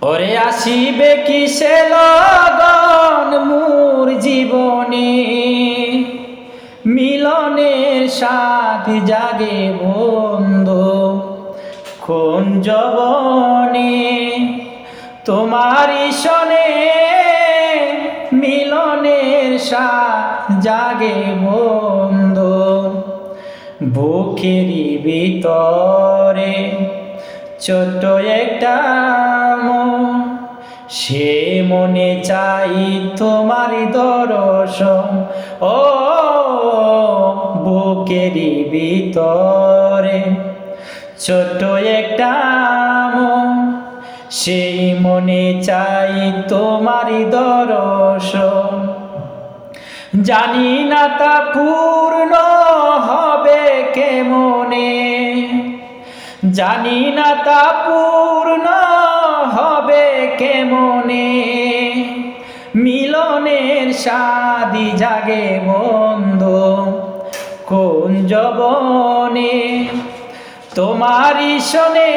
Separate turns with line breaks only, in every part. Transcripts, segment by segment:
ওরে আসিবে কিসে লগন মোর জীবনে, মিলনের সাথ জাগে বন্ধু কোন যবনে। তোমারি সনে মিলনের সাথ জাগে বন্ধু, বুকেরই ভিতরে ছোট্ট একটা মন, সে মনে চাই তোমার দর্শন। ও বুকেরই ভিতরে ছোট্ট একটা মন, সেই মনে চাই তোমার দর্শন। জানি না তা পূর্ণ হবে কেমনে, জানি না তা পূর্ণ হবে কেমনে, মিলনের সাদি জাগে বন্ধু কোন যবনে। তোমারি সনে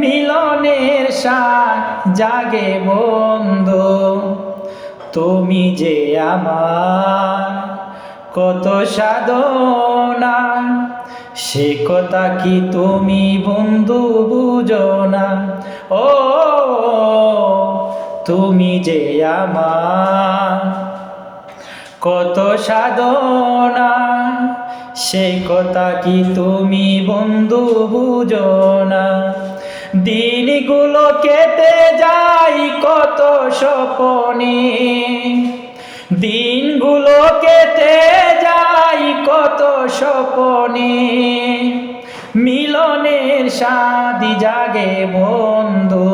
মিলনের সাথ জাগে বন্ধু, তুমি যে আমার কত সাধনা, সে কথা কি তুমি বন্ধু বুঝো না। ও তুমি যে আমার কত সাধনা, সেই কথা কি তুমি বন্ধু বুঝো না। দিনগুলো কেটে যায় কত স্বপনে, দিনগুলো কেটে যায় কত স্বপনে, মিলনের সাদি জাগে বন্ধু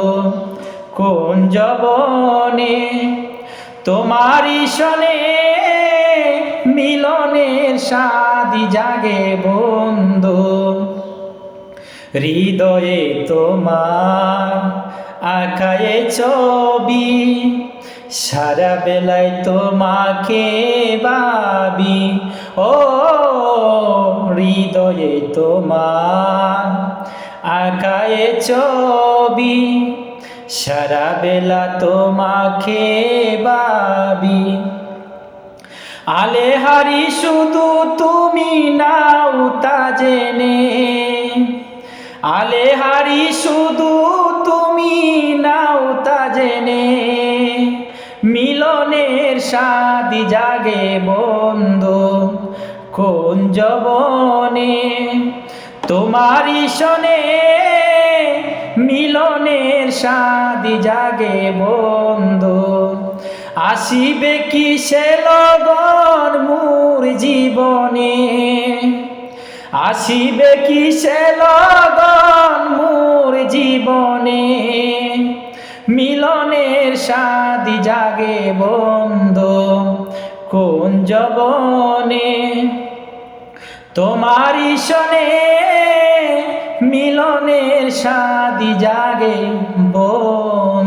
কোন যবনে। তোমারি সনে মিলনের সাদি জাগে বন্ধু, হৃদয়ে তোমার আঁকায়ে ছবি, সারা বেলায় তোমাকে ভাবি। ও হৃদয়ে তোমার আঁকায়ে ছবি, সারা বেলা তোমাকে ভাবি। আলেহারি শুধু তুমি নাও তা জেনে, আলেহারি শুধু তুমি নাও তা জেনে, মিলনের সাদি জাগে বন্ধু কোন যবনে। তোমারি সনে মিলনের সাদি জাগে বন্ধু, আসিবে কিসে লগন মোর জীবনে, আসিবে কিসে লগন মোর জীবনে, মিলনের সাদি জাগে বন্ধু কোন যবনে। তোমারি সনে মিলনের সাদি জাগে বন্ধু।